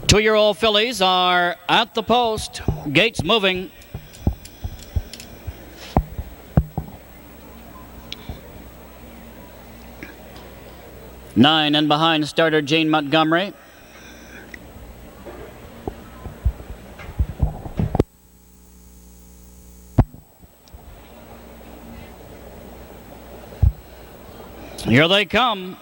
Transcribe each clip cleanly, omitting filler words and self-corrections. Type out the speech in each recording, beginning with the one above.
Two-year-old fillies are at the post. Gates moving. Nine and behind starter Gene Montgomery. Here they come.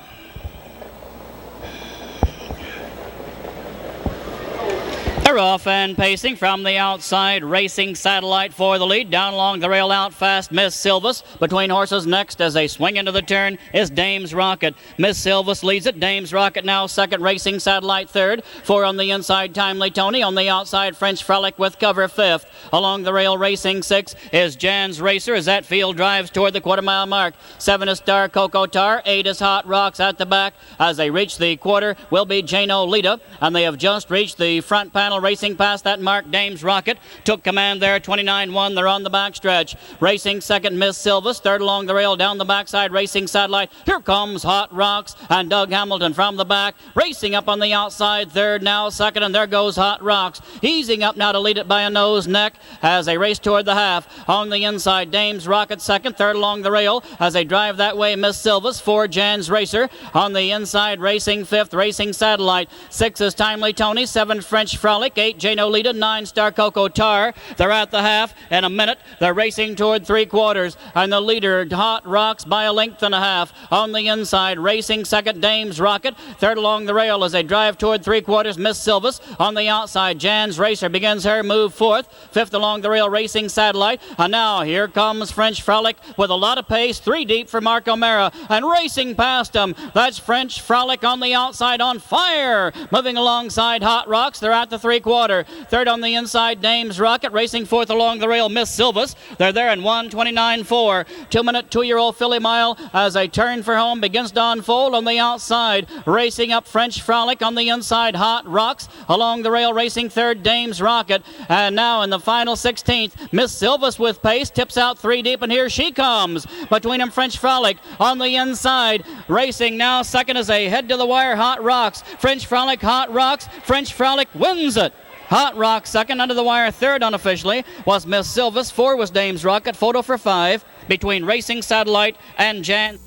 They're off and pacing from the outside. Racing Satellite for the lead. Down along the rail out fast Miss Silvis. Between horses next as they swing into the turn is Dame's Rocket. Miss Silvis leads it. Dame's Rocket now second. Racing Satellite third. Four on the inside Timely Tony. On the outside French Frolic with cover fifth. Along the rail Racing six is Jan's Racer as that field drives toward the quarter-mile mark. Seven is Star Coco Tar. Eight is Hot Rocks at the back. As they reach the quarter will be Jano Lita. And they have just reached the front panel. Racing past that mark, Dame's Rocket took command there, 29-1. They're on the back stretch. Racing second, Miss Silvis. Third along the rail, down the backside, Racing Satellite. Here comes Hot Rocks and Doug Hamilton from the back. Racing up on the outside, third now, second, and there goes Hot Rocks. Easing up now to lead it by a nose neck as they race toward the half. On the inside, Dame's Rocket second, third along the rail as they drive that way, Miss Silvis. Four, Jan's Racer. On the inside, Racing fifth, Racing Satellite. Six is Timely Tony. Seven, French Frolic. 8, Jano Lita. 9, Star Coco Tar. They're at the half. In a minute, they're racing toward three quarters. And the leader, Hot Rocks, by a length and a half. On the inside, Racing second, Dame's Rocket. Third along the rail as they drive toward three quarters, Miss Silvis. On the outside, Jan's Racer begins her move fourth. Fifth along the rail, Racing Satellite. And now here comes French Frolic with a lot of pace. Three deep for Mark O'Mara. And racing past them, that's French Frolic on the outside on fire. Moving alongside Hot Rocks. They're at the three quarter. Third on the inside, Dame's Rocket. Racing fourth along the rail, Miss Silvis. They're there in 1:29.4. 2-minute, two-year-old filly mile as a turn for home begins to unfold on the outside. Racing up French Frolic. On the inside, Hot Rocks. Along the rail, racing third, Dame's Rocket. And now in the final 16th, Miss Silvis with pace. Tips out three deep, and here she comes. Between them, French Frolic. On the inside, racing now second as they head to the wire, Hot Rocks. French Frolic, Hot Rocks. French Frolic wins it. Hot Rock second, under the wire third unofficially was Miss Silvis. Four was Dame's Rocket. Photo for 5 between Racing Satellite and Jan.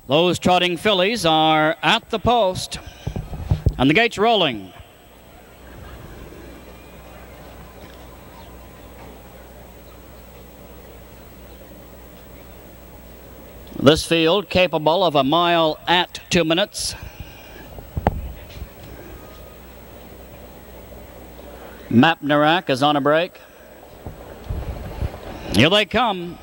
Those trotting fillies are at the post and the gates rolling. This field capable of a mile at 2 minutes. Mapnarak is on a break. Here they come.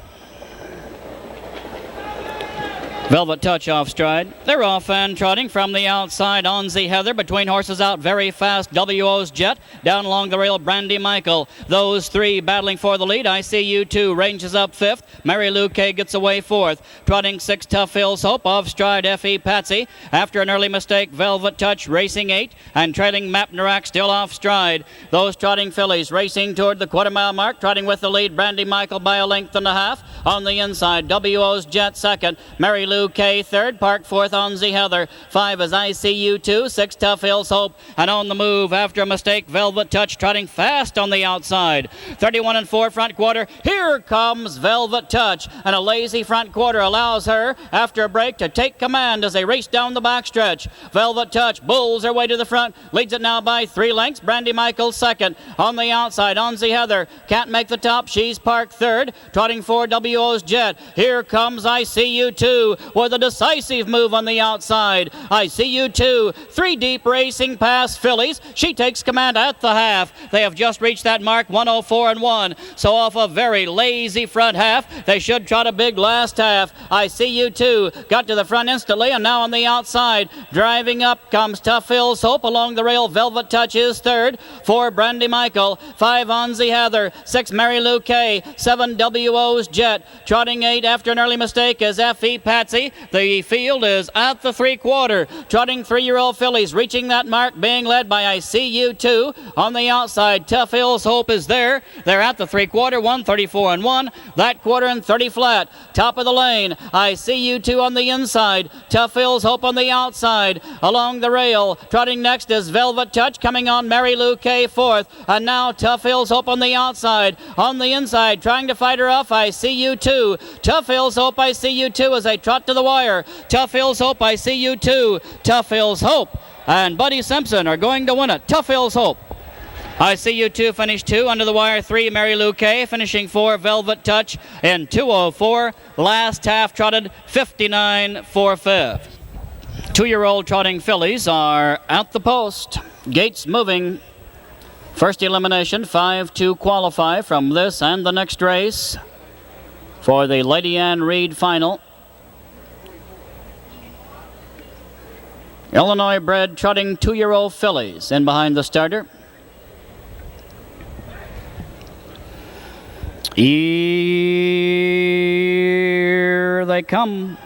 Velvet Touch off stride. They're off and trotting from the outside. Onzie Heather between horses out very fast. WO's Jet down along the rail. Brandy Michael. Those three battling for the lead. ICU2 ranges up fifth. Mary Lou Kay gets away fourth. Trotting 6 Tough Hills Hope off stride. F.E. Patsy. After an early mistake, Velvet Touch racing 8 and trailing Mapnarak still off stride. Those trotting fillies racing toward the quarter-mile mark. Trotting with the lead. Brandy Michael by a length and a half. On the inside, WO's Jet second. Mary Lou Kay third. Park fourth, Onzie Heather. 5 is ICU2. 6 Tough Hills Hope. And on the move after a mistake, Velvet Touch trotting fast on the outside. 31-4 front quarter. Here comes Velvet Touch. And a lazy front quarter allows her, after a break, to take command as they race down the backstretch. Velvet Touch bulls her way to the front. Leads it now by 3 lengths. Brandy Michael second. On the outside, Onzie Heather can't make the top. She's parked third. Trotting for WO's Jet. Here comes ICU2 with a decisive move on the outside. ICU2, 3 deep racing past fillies. She takes command at the half. They have just reached that mark, 1:04.1. So off a very lazy front half, they should trot a big last half. ICU2 got to the front instantly, and now on the outside, driving up comes Tough Hills Hope. Along the rail, Velvet Touch is third. 4 Brandy Michael. 5 Onzie Heather. 6 Mary Lou Kay. 7 WO's Jet. Trotting 8 after an early mistake is F.E. Patsy. Patsy. The field is at the 3/4. Trotting 3-year-old fillies reaching that mark, being led by I See You 2. On the outside, Tough Hills Hope is there. They're at the 3/4, 134 and 1. That quarter and 30 flat. Top of the lane, I See You 2 on the inside. Tough Hills Hope on the outside. Along the rail, trotting next is Velvet Touch, coming on Mary Lou K 4th. And now Tough Hills Hope on the outside. On the inside, trying to fight her off, I See You 2. Tough Hills Hope, I See You 2 as they trot to the wire. Tough Hills Hope, I See You 2. Tough Hills Hope and Buddy Simpson are going to win it. Tough Hills Hope. I See You 2 finished 2. Under the wire 3, Mary Lou K. Finishing 4, Velvet Touch in 2:04. Last half trotted 59 for 5th. 2-year-old trotting fillies are at the post. Gates moving. First elimination, 5 to qualify from this and the next race for the Lady Ann Reed final. Illinois bred trotting 2-year-old fillies in behind the starter. Here they come.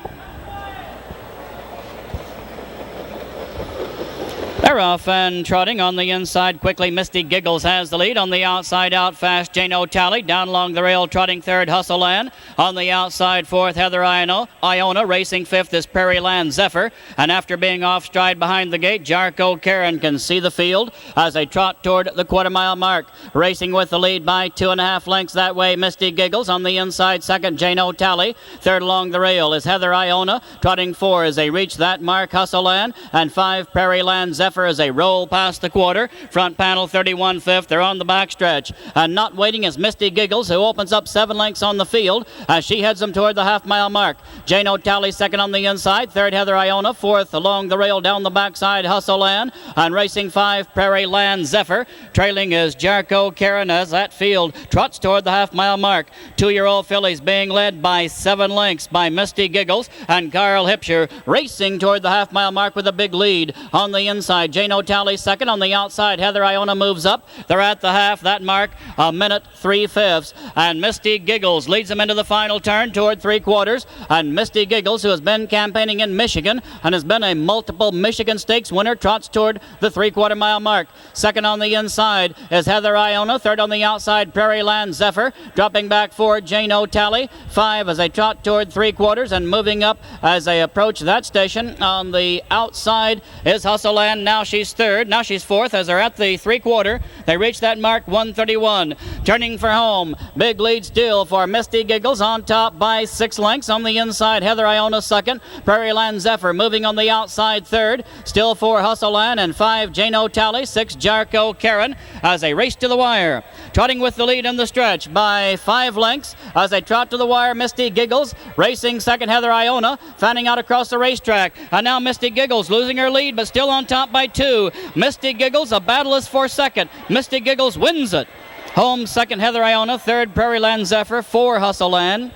They're off and trotting on the inside quickly. Misty Giggles has the lead. On the outside, out fast, Jane O'Tally. Down along the rail, trotting third, Hustle Land. On the outside, fourth, Heather Iona. Racing fifth is Prairie Land Zephyr. And after being off stride behind the gate, Jarko Karen can see the field as they trot toward the quarter-mile mark. Racing with the lead by 2.5 lengths that way, Misty Giggles. On the inside, second, Jane O'Tally. Third along the rail is Heather Iona. Trotting 4 as they reach that mark, Hustle Land. And 5, Prairie Land Zephyr as they roll past the quarter. Front panel 31 fifth. They're on the backstretch. And not waiting is Misty Giggles, who opens up 7 lengths on the field as she heads them toward the half-mile mark. Jane O'Tally second on the inside. Third, Heather Iona. Fourth, along the rail down the backside, Hustle Land. And racing 5, Prairie Land Zephyr. Trailing is Jarko Karen as that field trots toward the half-mile mark. 2-year-old fillies being led by 7 lengths by Misty Giggles and Carl Hipsher racing toward the half-mile mark with a big lead. On the inside, Jane O'Tally second. On the outside, Heather Iona moves up. They're at the half. That mark, 1 3/5. And Misty Giggles leads them into the final turn toward 3/4. And Misty Giggles, who has been campaigning in Michigan and has been a multiple Michigan Stakes winner, trots toward the 3/4 mile mark. Second on the inside is Heather Iona. Third on the outside, Prairie Land Zephyr. Dropping back for Jane O'Tally. 5 as they trot toward 3/4 and moving up as they approach that station. On the outside is Hustle Land. Now she's third. Now she's fourth as they're at the 3/4. They reach that mark, 131. Turning for home. Big lead still for Misty Giggles on top by 6 lengths. On the inside, Heather Iona second. Prairie Land Zephyr moving on the outside third. Still 4, Hustle Land, and 5, Jane O'Tally. 6, Jarko Karen as they race to the wire. Trotting with the lead in the stretch by 5 lengths as they trot to the wire, Misty Giggles. Racing second, Heather Iona. Fanning out across the racetrack. And now Misty Giggles losing her lead but still on top by 2. Misty Giggles, a battle is for second. Misty Giggles wins it. Home second, Heather Iona. Third, Prairie Land Zephyr. 4, Hustle Land.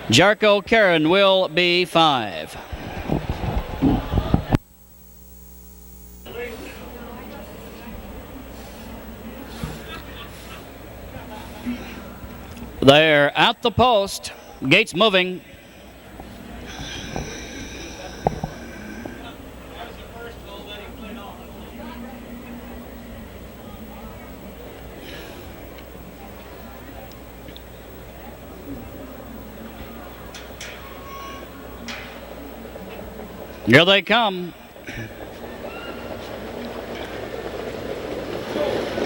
Jarko Karen will be 5. They're at the post. Gates moving. Here they come.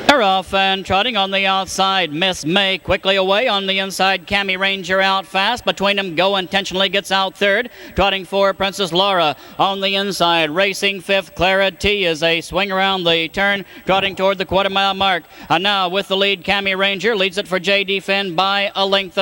They're off and trotting on the outside. Miss May quickly away. On the inside, Cammy Ranger out fast. Between them, Go Intentionally gets out third. Trotting for Princess Laura. On the inside, racing fifth, Clara T as they swing around the turn, trotting toward the quarter-mile mark. And now with the lead, Cammy Ranger leads it for J.D. Finn by 1.5 lengths.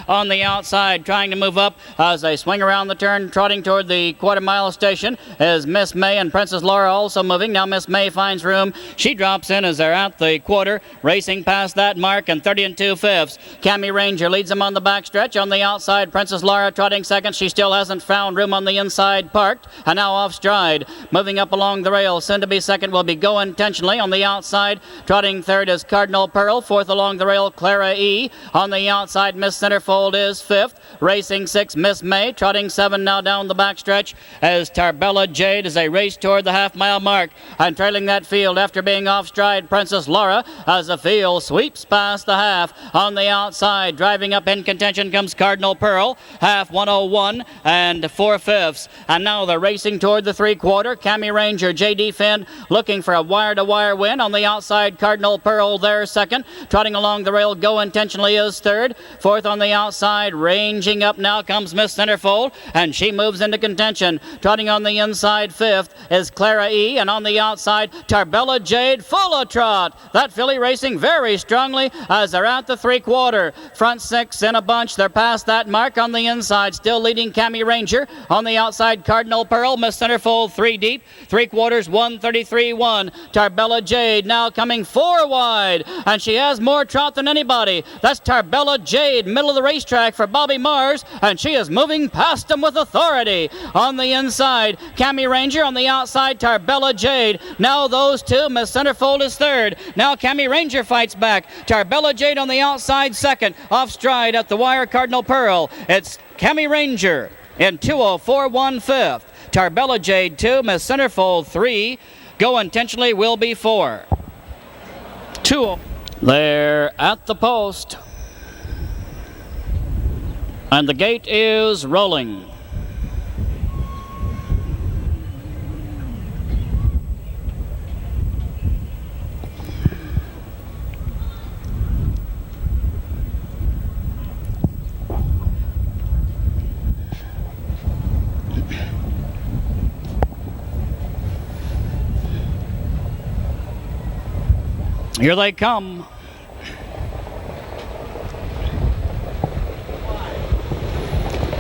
On the outside, trying to move up as they swing around the turn, trotting toward the quarter-mile station is Miss May and Princess Laura also moving. Now Miss May finds room. She drops in as they're at the quarter, racing past that mark and 30 2/5. Cammy Ranger leads them on the backstretch. On the outside, Princess Laura trotting second. She still hasn't found room on the inside, parked, and now off stride. Moving up along the rail, soon to be second will be Go Intentionally. On the outside, trotting third is Cardinal Pearl. Fourth along the rail, Clara E. On the outside, Miss Centerfold Centerfold is fifth. Racing 6, Miss May, trotting 7 now down the backstretch as Tarbella Jade as they race toward the half-mile mark. And trailing that field after being off stride, Princess Laura, as the field sweeps past the half. On the outside, driving up in contention comes Cardinal Pearl, half 101 and 4/5. And now they're racing toward the three-quarter. Cammy Ranger, J.D. Finn looking for a wire-to-wire win. On the outside, Cardinal Pearl there second. Trotting along the rail, Go Intentionally is third. Fourth on the outside, ranging up now comes Miss Centerfold, and she moves into contention. Trotting on the inside, fifth is Clara E. And on the outside, Tarbella Jade, full of trot. That filly racing very strongly as they're at the three-quarter. Front six in a bunch. They're past that mark. On the inside, still leading Cammy Ranger. On the outside, Cardinal Pearl, Miss Centerfold, 3 deep. Three-quarters, 133-1. Tarbella Jade now coming 4 wide, and she has more trot than anybody. That's Tarbella Jade, middle of the racetrack for Bobby Mars, and she is moving past him with authority. On the inside, Cammy Ranger. On the outside, Tarbella Jade. Now those two, Miss Centerfold is third. Now Cammy Ranger fights back. Tarbella Jade on the outside second. Off stride at the wire, Cardinal Pearl. It's Cammy Ranger in 2:04.1 fifth. Tarbella Jade 2, Miss Centerfold 3. Go Intentionally will be 4. 2. They're at the post. And the gate is rolling. Here they come.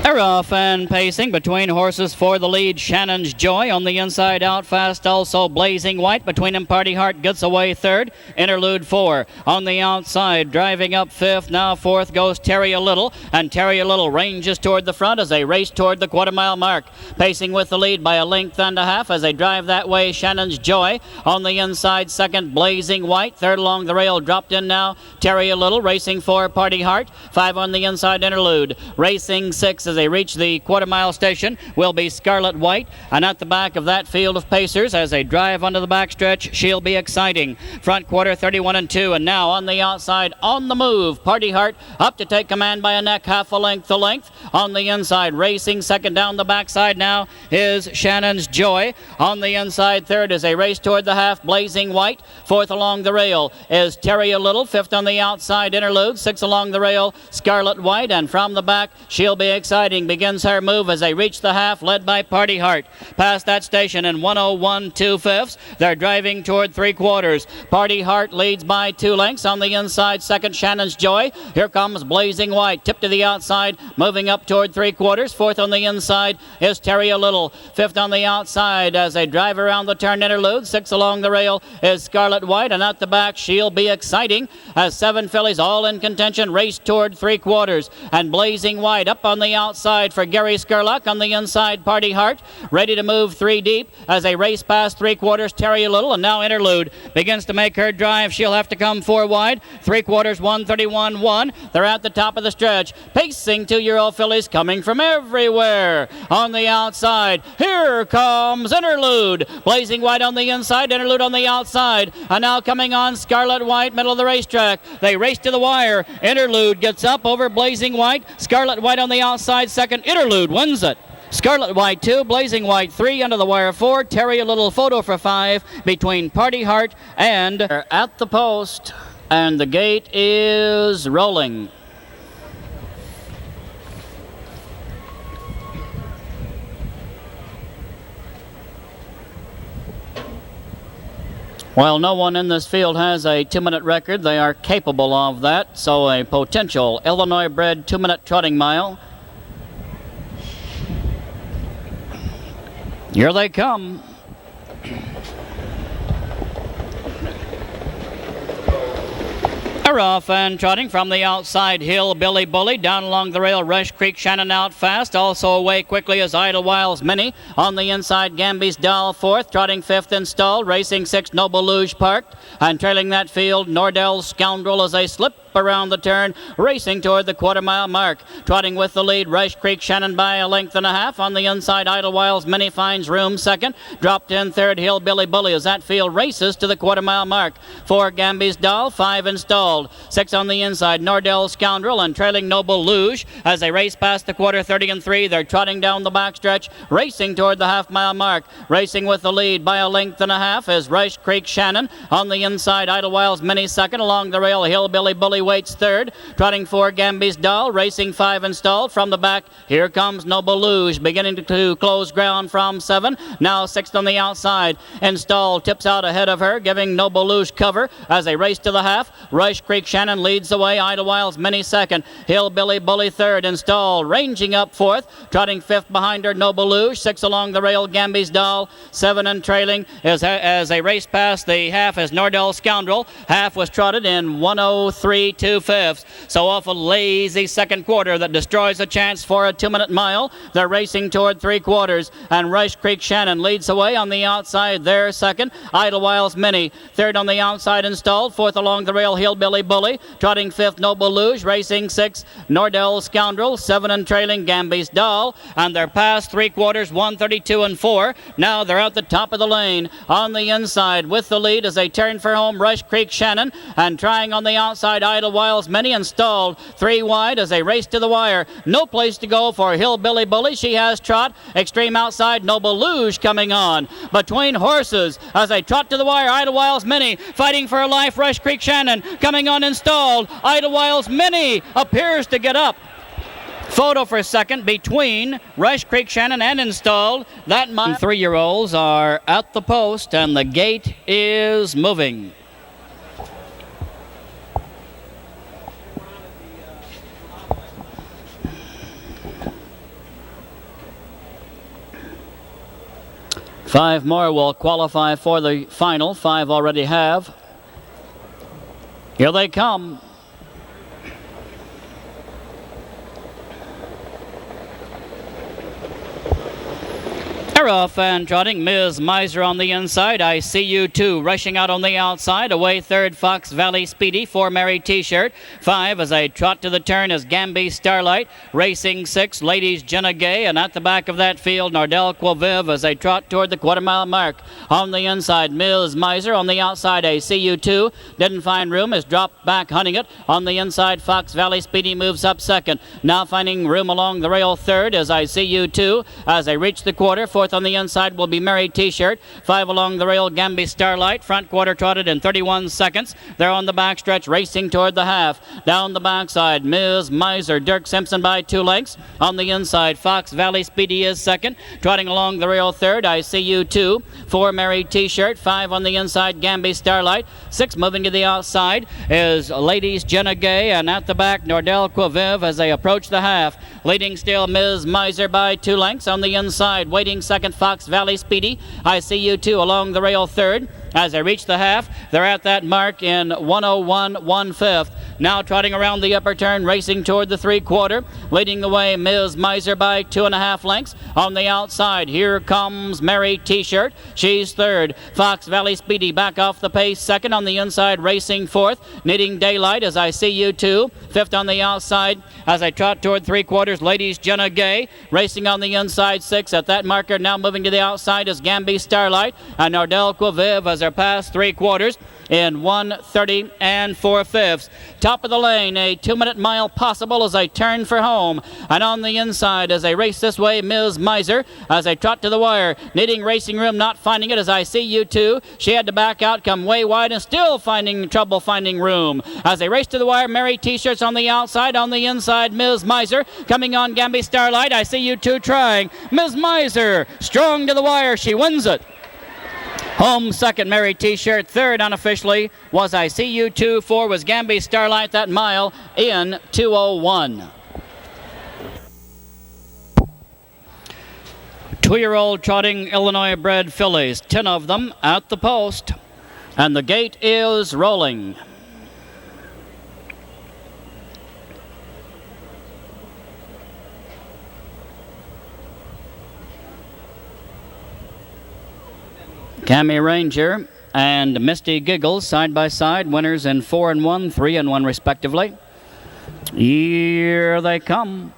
They're off and pacing between horses for the lead. Shannon's Joy on the inside, out fast also Blazing White. Between them, Party Heart gets away third. Interlude 4 on the outside, driving up fifth. Now fourth goes Terry a Little, and Terry a Little ranges toward the front as they race toward the quarter-mile mark. Pacing with the lead by a length and a half as they drive that way. Shannon's Joy on the inside, second Blazing White. Third along the rail, dropped in now Terry a Little, racing for Party Heart. 5 on the inside, Interlude. Racing 6 as they reach the quarter-mile station will be Scarlet White, and at the back of that field of pacers as they drive onto the backstretch, she'll be exciting. Front quarter 31 and 2, and now on the outside, on the move, Party Heart up to take command by a neck, half a length to length. On the inside, racing second down the backside now is Shannon's Joy. On the inside, third as they race toward the half, Blazing White. Fourth along the rail is Terry a Little. Fifth on the outside, Interlude. 6 along the rail, Scarlet White, and from the back, she'll be exciting. Begins her move as they reach the half, led by Party Heart. Past that station in 1:01.2 fifths. They're driving toward three-quarters. Party Heart leads by 2 lengths. On the inside, second Shannon's Joy. Here comes Blazing White. Tip to the outside, moving up toward three-quarters. Fourth on the inside is Terry a Little. Fifth on the outside as they drive around the turn, Interlude. 6 along the rail is Scarlet White, and at the back, she'll be exciting as 7 fillies all in contention race toward three-quarters. And Blazing White up on the outside for Gary Skurlock. On the inside, Party Heart ready to move 3 deep as they race past three-quarters, Terry a Little, and now Interlude begins to make her drive. She'll have to come 4 wide. Three-quarters, 131.1. They're at the top of the stretch. Pacing 2-year-old fillies coming from everywhere. On the outside, here comes Interlude. Blazing White on the inside, Interlude on the outside, and now coming on Scarlet White, middle of the racetrack. They race to the wire. Interlude gets up over Blazing White. Scarlet White on the outside, second. Interlude wins it. Scarlet White 2, Blazing White 3, under the wire 4. Terry a Little photo for 5 between Party Heart and at the post. And the gate is rolling. While no one in this field has a 2-minute record, they are capable of that. So a potential Illinois-bred 2-minute trotting mile. Here they come. They're off and trotting from the outside, Hillbilly Bully. Down along the rail, Rush Creek, Shannon out fast. Also away quickly is Idlewiles Mini. On the inside, Gamby's Doll 4th. Trotting 5th installed. Racing 6, Noble Luge parked. And trailing that field, Nordell's Scoundrel as they slip around the turn, racing toward the quarter-mile mark. Trotting with the lead, Rush Creek Shannon by a length and a half. On the inside, Idlewild Mini finds room second. Dropped in third, Hillbilly Bully as that field races to the quarter-mile mark. 4, Gamby's Doll, 5 installed. 6 on the inside, Nordell Scoundrel, and trailing Noble Luge as they race past the quarter, 30 and 3. They're trotting down the backstretch, racing toward the half-mile mark. Racing with the lead by a length and a half is Rush Creek Shannon. On the inside, Idlewild's Mini second. Along the rail, Hillbilly Bully waits third. Trotting 4, Gamby's Doll. Racing 5 installed. From the back, here comes Noble Luge, beginning to close ground from 7. Now 6th on the outside. Installed tips out ahead of her, giving Noble Luge cover as they race to the half. Rush Creek Shannon leads the way. Idlewild's Mini second. Hillbilly Bully third. Installed, ranging up fourth. Trotting 5th behind her, Noble Luge. 6 along the rail, Gamby's Doll. 7 and trailing as they race past the half is Nordell Scoundrel. Half was trotted in 1:03 2/5. So off a lazy second quarter that destroys a chance for a 2-minute mile. They're racing toward 3/4, and Rush Creek Shannon leads the way on the outside. There second, Idlewild's Mini. Third on the outside installed. 4th along the rail, Hillbilly Bully. Trotting 5th, Noble Luge. Racing 6, Nordell Scoundrel. 7 and trailing, Gamby's Doll. And they're past 3/4, 1:32 and 4. Now they're at the top of the lane. On the inside with the lead as they turn for home, Rush Creek Shannon. And trying on the outside, Idlewild's Mini installed. 3 wide as they race to the wire. No place to go for Hillbilly Bully. She has trot. Extreme outside, Noble Luge coming on. Between horses as they trot to the wire, Idlewild's Mini fighting for her life. Rush Creek Shannon coming on installed. Idlewild's Mini appears to get up. Photo for second between Rush Creek Shannon and installed. That 3-year-olds are at the post and the gate is moving. Five more will qualify for the final. 5 already have. Here they come. They're off and trotting. Ms. Miser on the inside. I See You Too rushing out on the outside. Away third, Fox Valley Speedy. 4, Mary T-Shirt. 5 as they trot to the turn is Gamby Starlight. Racing 6, Ladies Jenna Gay. And at the back of that field, Nordell Quaviv as they trot toward the quarter-mile mark. On the inside, Ms. Miser. On the outside, I See You Too. Didn't find room, is dropped back hunting it. On the inside, Fox Valley Speedy moves up second. Now finding room along the rail third is I See You Too. As they reach the quarter, 4th on the inside will be Mary T-Shirt. 5 along the rail, Gamby Starlight. Front quarter trotted in 31 seconds. They're on the backstretch, racing toward the half. Down the backside, Ms. Miser. Dirk Simpson by 2 lengths. On the inside, Fox Valley Speedy is second. Trotting along the rail third, I See You Too. 4, Mary T-Shirt. 5 on the inside, Gamby Starlight. 6 moving to the outside is Ladies Jenna Gay. And at the back, Nordell Quaviv as they approach the half. Leading still, Ms. Miser by 2 lengths. On the inside, waiting second, Fox Valley Speedy. I See You Too along the rail third. As they reach the half, they're at that mark in 1:01 1/5. Now trotting around the upper turn, racing toward the 3/4. Leading the way, Ms. Miser by 2.5 lengths. On the outside, here comes Mary T-Shirt. She's third. Fox Valley Speedy back off the pace. Second on the inside, racing fourth. Knitting Daylight as I See You Too. 5th on the outside as they trot toward 3/4. Ladies Jenna Gay. Racing on the inside, 6. At that marker, now moving to the outside is Gamby Starlight. And Nordell Quaviv as they're past 3/4 in 1:30 and 4/5. Top of the lane, a 2-minute mile possible as they turn for home. And on the inside as they race this way, Ms. Miser as they trot to the wire. Knitting Racing Room not finding it as I See You Too. She had to back out, come way wide, and still finding trouble finding room. As they race to the wire, Mary T-Shirt's on the outside. On the inside, Ms. Miser coming on Gamby Starlight. I See You Too trying. Ms. Miser strong to the wire. She wins it. Home second, Mary T-Shirt. Third unofficially was I See You Too. 4 was Gamby Starlight that mile in 2:01. 2-year-old trotting Illinois bred fillies, 10 of them at the post. And the gate is rolling. Cammy Ranger and Misty Giggles side by side, winners in 4 and 1, 3 and 1 respectively. Here they come.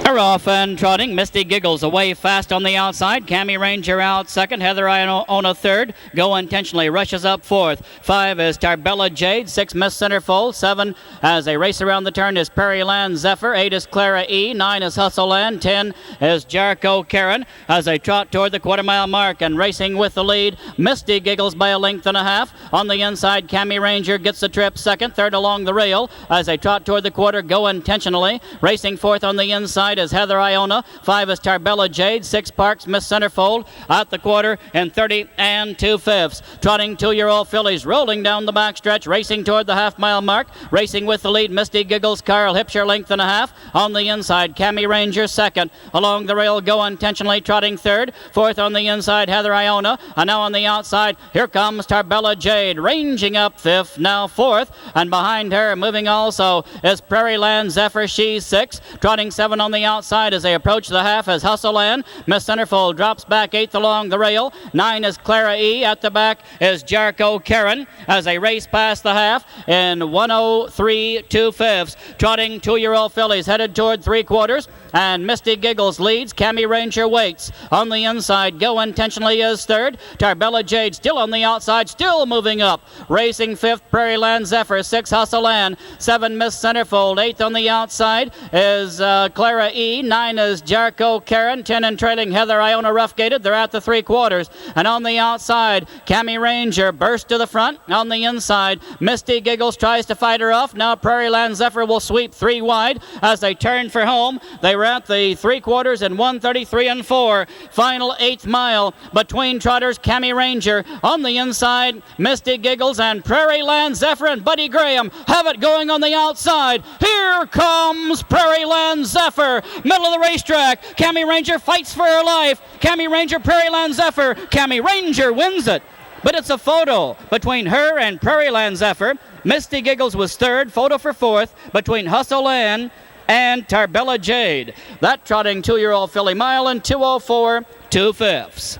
They're off and trotting. Misty Giggles away fast on the outside. Cammy Ranger out second. Heather Iona third. Go Intentionally rushes up fourth. 5 is Tarbella Jade. 6 Miss Centerfold. 7 as they race around the turn is Prairie Land Zephyr. 8 is Clara E. 9 is Hustle Land. 10 is Jericho Karen as they trot toward the quarter-mile mark. And racing with the lead, Misty Giggles by a length and a half. On the inside, Cammy Ranger gets the trip second. Third along the rail as they trot toward the quarter. Go Intentionally. Racing fourth on the inside is Heather Iona. 5 is Tarbella Jade. 6 Parks Miss Centerfold at the quarter in 30 and 2/5. Trotting 2-year-old fillies rolling down the backstretch, racing toward the half-mile mark. Racing with the lead, Misty Giggles, Carl Hipshire length and a half. On the inside, Cammy Ranger second. Along the rail, Go Intentionally trotting third. Fourth on the inside, Heather Iona. And now on the outside, here comes Tarbella Jade, ranging up fifth, now fourth. And behind her, moving also, is Prairie Land Zephyr. She's 6. Trotting 7 on the outside as they approach the half as Hustle Land. Miss Centerfold drops back 8th along the rail. 9 is Clara E. At the back is Jericho Karen as they race past the half in 103 2/5. Trotting 2-year-old fillies headed toward 3/4, and Misty Giggles leads. Cammy Ranger waits. On the inside, Go Intentionally is third. Tarbella Jade still on the outside, still moving up. Racing 5th, Prairie Land Zephyr. 6 Hustle Land. 7 Miss Centerfold. 8th on the outside is Clara E. 9 is Jericho Karen. 10 and trailing Heather Iona Roughgated. They're at the 3/4. And on the outside, Cammy Ranger bursts to the front. On the inside, Misty Giggles tries to fight her off. Now Prairie Land Zephyr will sweep 3 wide as they turn for home. They were at the 3/4 in 133 and 4. Final 8th mile between trotters. Cammy Ranger on the inside. Misty Giggles and Prairie Land Zephyr and Buddy Graham have it going on the outside. Here comes Prairie Land Zephyr. Middle of the racetrack. Cammy Ranger fights for her life. Cammy Ranger, Prairie Land Zephyr. Cammy Ranger wins it. But it's a photo between her and Prairie Land Zephyr. Misty Giggles was third. Photo for fourth between Hustle Land and Tarbella Jade. That trotting 2-year-old filly mile in 2:04 2/5.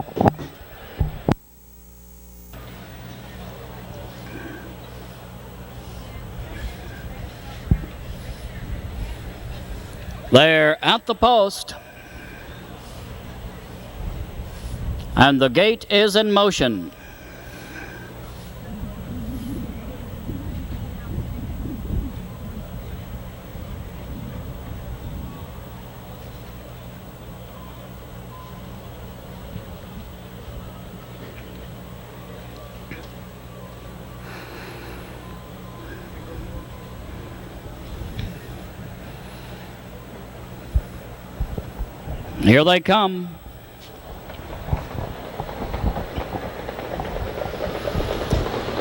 They're at the post, and the gate is in motion. Here they come.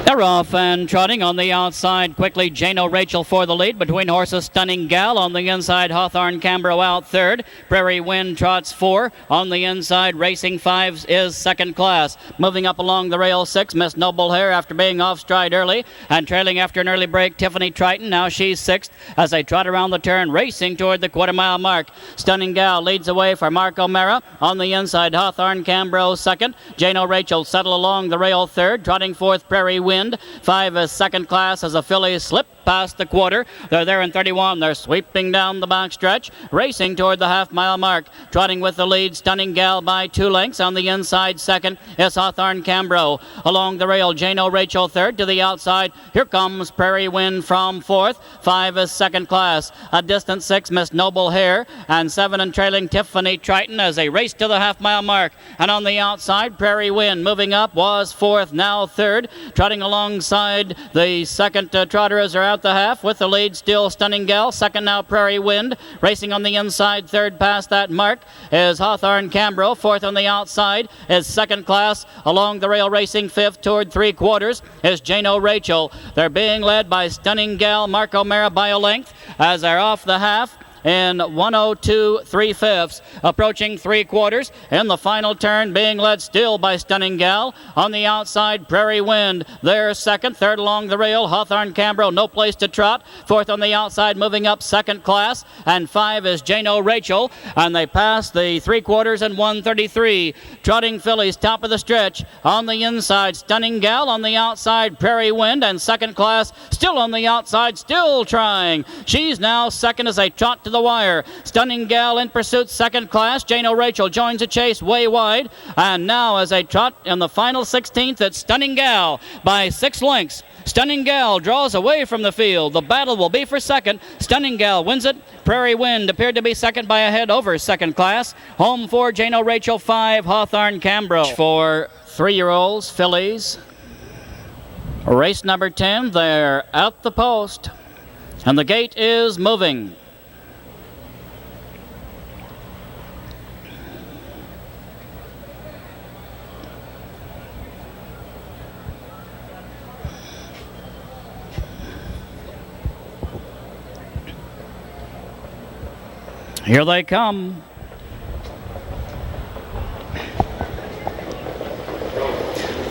They're off and trotting on the outside quickly. Jano Rachel for the lead between horses. Stunning Gal on the inside. Hawthorne Cambro out third. Prairie Wind trots 4 on the inside. Racing 5 is second class. Moving up along the rail 6 Miss Noble Hair after being off stride early and trailing after an early break. Tiffany Triton, now she's 6th as they trot around the turn, racing toward the quarter-mile mark. Stunning Gal leads away for Mark O'Mara. On the inside, Hawthorne Cambro second. Jano Rachel settle along the rail third. Trotting fourth, Prairie Wind. 5 is second class as the fillies slip past the quarter. They're there in 31. They're sweeping down the backstretch, racing toward the half-mile mark. Trotting with the lead, Stunning Gal by 2 lengths. On the inside, second is Hawthorne Cambro. Along the rail, Jano Rachel third. To the outside, here comes Prairie Wind from fourth. 5 is second class. A distant 6, Miss Noble Hair. And 7 and trailing Tiffany Triton as they race to the half-mile mark. And on the outside, Prairie Wind moving up was fourth, now third. Trotting alongside the second trotter as they're out the half with the lead still Stunning Gal. Second now Prairie Wind. Racing on the inside, third past that mark is Hawthorne Cambro. Fourth on the outside is second class. Along the rail racing fifth toward 3/4 is Jano Rachel. They're being led by Stunning Gal, Mark O'Mara by a length as they're off the half. in 102 3/5. Approaching 3/4 in the final turn, being led still by Stunning Gal. On the outside, Prairie Wind. They're second. Third along the rail, Hawthorne Cambro, no place to trot. Fourth on the outside, moving up second class. And 5 is Jano Rachel. And they pass the 3/4 in 133. Trotting fillies, top of the stretch. On the inside, Stunning Gal. On the outside, Prairie Wind. And second class, still on the outside, still trying. She's now second as they trot to the wire. Stunning Gal in pursuit, second class. Jano Rachel joins the chase way wide. And now as they trot in the final 16th, it's Stunning Gal by 6 lengths. Stunning Gal draws away from the field. The battle will be for second. Stunning Gal wins it. Prairie Wind appeared to be second by a head over second class. Home 4, Jano Rachel. 5, Hawthorne Cambro. For 3-year-olds, fillies. Race number 10, they're at the post. And the gate is moving. Here they come.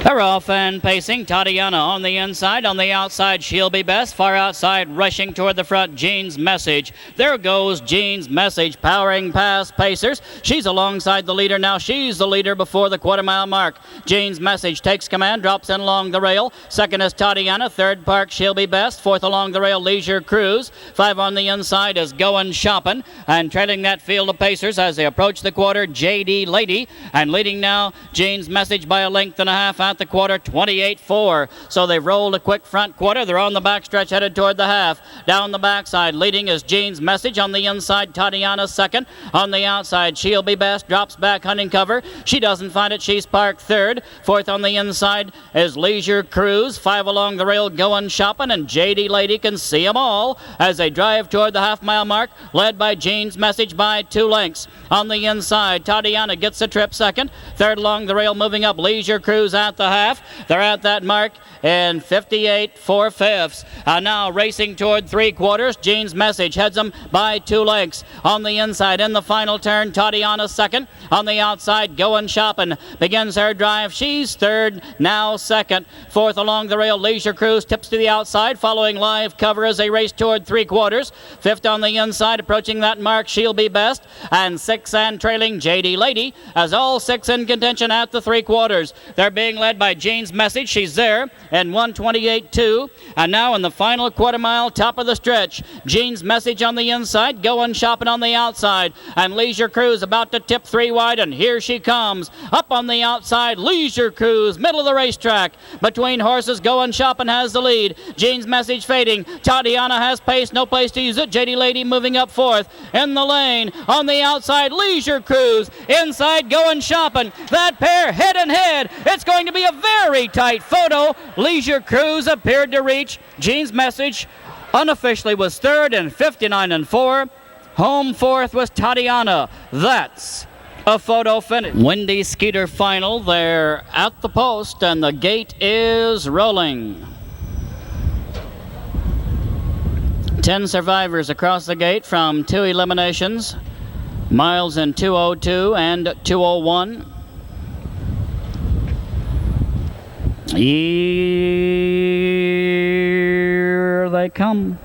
They're off and pacing. Tatiana on the inside. On the outside, She'll Be Best. Far outside, rushing toward the front, Jean's Message. There goes Jean's Message, powering past pacers. She's alongside the leader now. She's the leader before the quarter-mile mark. Jean's Message takes command, drops in along the rail. Second is Tatiana. Third, Park, She'll Be Best. Fourth along the rail, Leisure Cruise. 5 on the inside is Goin' Shoppin'. And trailing that field of pacers as they approach the quarter, J.D. Lady. And leading now, Jean's Message by a length and a half at the quarter, 28-4. So they've rolled a quick front quarter. They're on the backstretch headed toward the half. Down the backside, leading is Jean's Message. On the inside, Tatiana second. On the outside, She'll Be Best. Drops back, hunting cover. She doesn't find it. She's parked third. Fourth on the inside is Leisure Cruise. 5 along the rail, Goin' Shoppin'. And J.D. Lady can see them all as they drive toward the half-mile mark, led by Jean's Message by 2 lengths. On the inside, Tatiana gets the trip second. Third along the rail, moving up, Leisure Cruise at the half. They're at that mark in 58 4/5. Now racing toward 3/4. Jean's Message heads them by 2 lengths. On the inside, in the final turn, Tatiana second. On the outside, Goin' Shoppin' begins her drive. She's third, now second. Fourth along the rail, Leisure Cruise tips to the outside, following live cover as they race toward 3/4. Fifth on the inside, approaching that mark, She'll Be Best. And 6 and trailing, J.D. Lady, as all 6 in contention at the 3/4. They're being led by Jean's Message. She's there in 128-2. And now in the final quarter mile, top of the stretch, Jean's Message on the inside, Goin' Shoppin' on the outside, and Leisure Cruise about to tip 3 wide, and here she comes. Up on the outside, Leisure Cruise, middle of the racetrack. Between horses, Goin' Shoppin' has the lead. Jean's Message fading. Tatiana has pace, no place to use it. J.D. Lady moving up fourth. In the lane, on the outside, Leisure Cruise. Inside, Goin' Shoppin'. That pair head and head. It's going to be a very tight photo. Leisure Cruise appeared to reach. Jean's Message unofficially was third in 59-4. Home fourth was Tatiana. That's a photo finish. Windy Skeeter final. They're at the post and the gate is rolling. 10 survivors across the gate from 2 eliminations. Miles in 2:02 and 2:01. Here they come.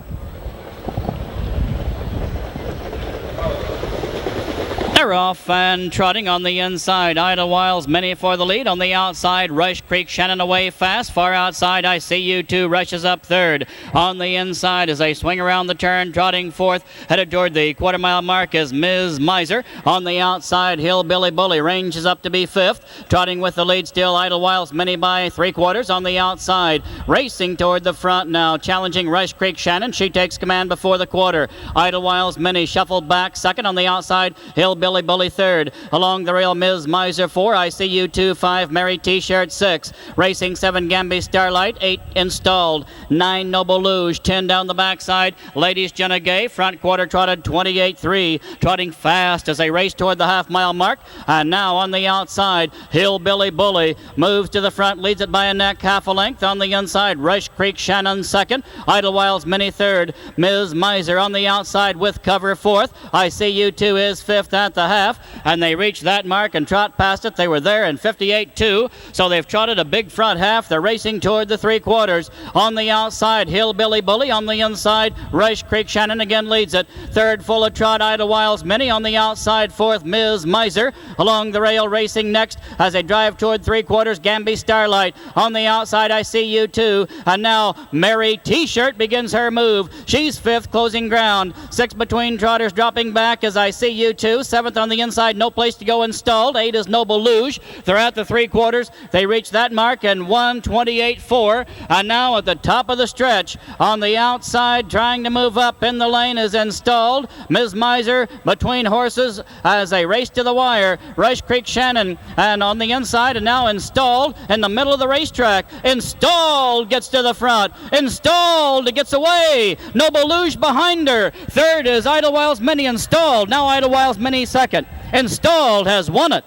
They're off and trotting on the inside. Idlewiles, Many for the lead. On the outside, Rush Creek, Shannon away fast. Far outside, I See You Too rushes up third. On the inside, as they swing around the turn, trotting fourth, headed toward the quarter-mile mark is Ms. Miser. On the outside, Hillbilly Bully ranges up to be fifth. Trotting with the lead still, Idlewiles, Many by 3/4. On the outside, racing toward the front now, challenging Rush Creek, Shannon. She takes command before the quarter. Idlewiles, Many shuffled back second. On the outside, Hillbilly Billy Bully third. Along the rail, Ms. Miser 4, I See You 2, 5, Mary T-Shirt 6. Racing 7, Gamby Starlight, 8 Installed. 9, Noble Luge, 10 down the backside. Ladies Jenna Gay, front quarter trotted 28-3. Trotting fast as they race toward the half-mile mark. And now on the outside, Hillbilly Bully moves to the front, leads it by a neck, half a length. On the inside, Rush Creek Shannon second. Idlewild's Mini third. Ms. Miser on the outside with cover fourth. I See You 2 is fifth at the half. And they reach that mark and trot past it. They were there in 58-2. So they've trotted a big front half. They're racing toward the three quarters. On the outside, Hillbilly Bully. On the inside, Rush Creek Shannon again leads it. Third, full of trot, Idlewild's Mini. On the outside, fourth, Ms. Miser. Along the rail, racing next as they drive toward three quarters, Gamby Starlight. On the outside, I See You 2. And now Mary T-Shirt begins her move. She's fifth, closing ground. Six between trotters, dropping back as I See You 2. Seventh on the inside, No Place to Go Installed. 8 is Noble Luge. They're at the three quarters. They reach that mark in 1:28.4. And now at the top of the stretch, on the outside, trying to move up in the lane is Installed. Ms. Miser between horses as they race to the wire. Rush Creek Shannon, and on the inside, and now Installed in the middle of the racetrack. Installed gets to the front. Installed gets away. Noble Luge behind her. Third is Idlewild's Mini. Installed. Now Idlewild's Mini second. Installed has won it.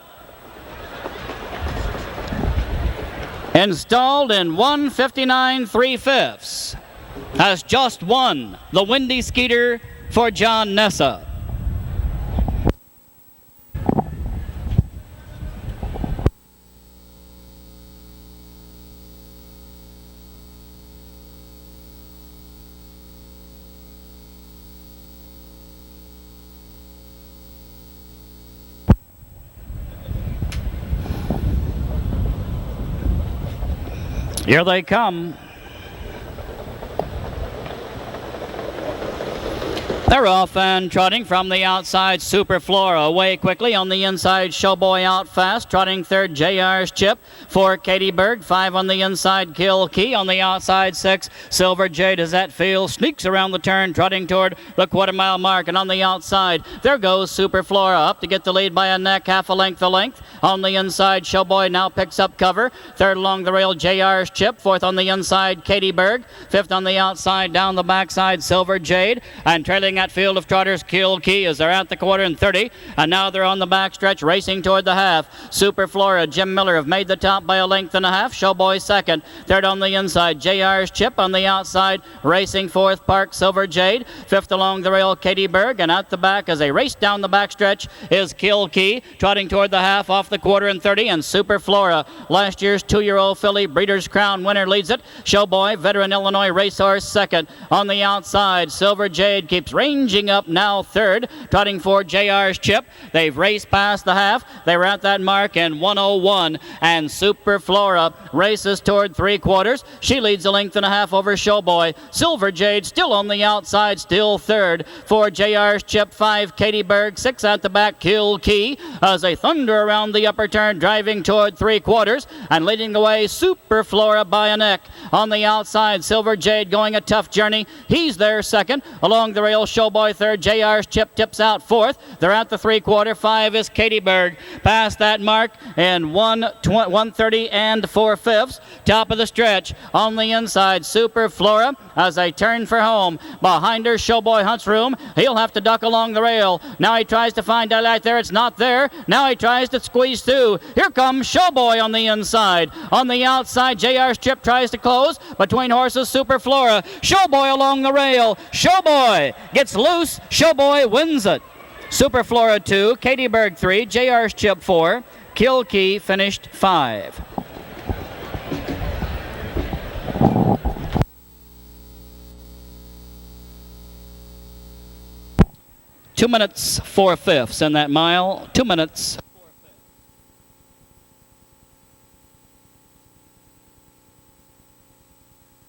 Installed in 1:59 3/5 has just won the Windy Skeeter for John Nessa. Here they come. They're off and trotting from the outside. Super Flora away quickly. On the inside, Showboy out fast. Trotting third, JR's Chip. 4, Katie Berg. 5 on the inside, Kill Key. On the outside, 6, Silver Jade as that field sneaks around the turn, trotting toward the quarter-mile mark. And on the outside, there goes Super Flora up to get the lead by a neck, half a length the length. On the inside, Showboy now picks up cover. Third along the rail, JR's Chip. Fourth on the inside, Katie Berg. Fifth on the outside, down the backside, Silver Jade. And trailing that field of trotters, Kill Key, as they're at the quarter and 30. And now they're on the backstretch, racing toward the half. Super Flora, Jim Miller have made the top by a length and a half. Showboy second. Third on the inside, JR's Chip. On the outside, racing fourth, Park Silver Jade. Fifth along the rail, Katie Berg. And at the back, as they race down the backstretch, is Kill Key. Trotting toward the half off the quarter and 30. And Super Flora, last year's 2-year-old filly Breeders' Crown winner, leads it. Showboy, veteran Illinois racehorse, second. On the outside, Silver Jade keeps ranging up, now third. Trotting for JR's Chip. They've raced past the half. They were at that mark in 1:01. And Super Flora races toward three quarters. She leads a length and a half over Showboy. Silver Jade still on the outside, still third. For JR's Chip, 5, Katie Berg. 6 at the back, Kill Key. As they thunder around the upper turn, driving toward three quarters. And leading the way, Super Flora by a neck. On the outside, Silver Jade going a tough journey. He's there second. Along the rail, Showboy third. JR's Chip tips out fourth. They're at the three quarter. 5 is Katie Berg. Past that mark in 1:30 and 4/5. Top of the stretch. On the inside, Super Flora as they turn for home. Behind her, Showboy hunts room. He'll have to duck along the rail. Now he tries to find daylight there. It's not there. Now he tries to squeeze through. Here comes Showboy on the inside. On the outside, JR's Chip tries to close. Between horses, Super Flora. Showboy along the rail. Showboy gets loose. Showboy wins it. Super Flora 2, Katie Berg 3, JR's Chip 4, Kill Key finished 5. Two minutes 4/5 in that mile. 2 minutes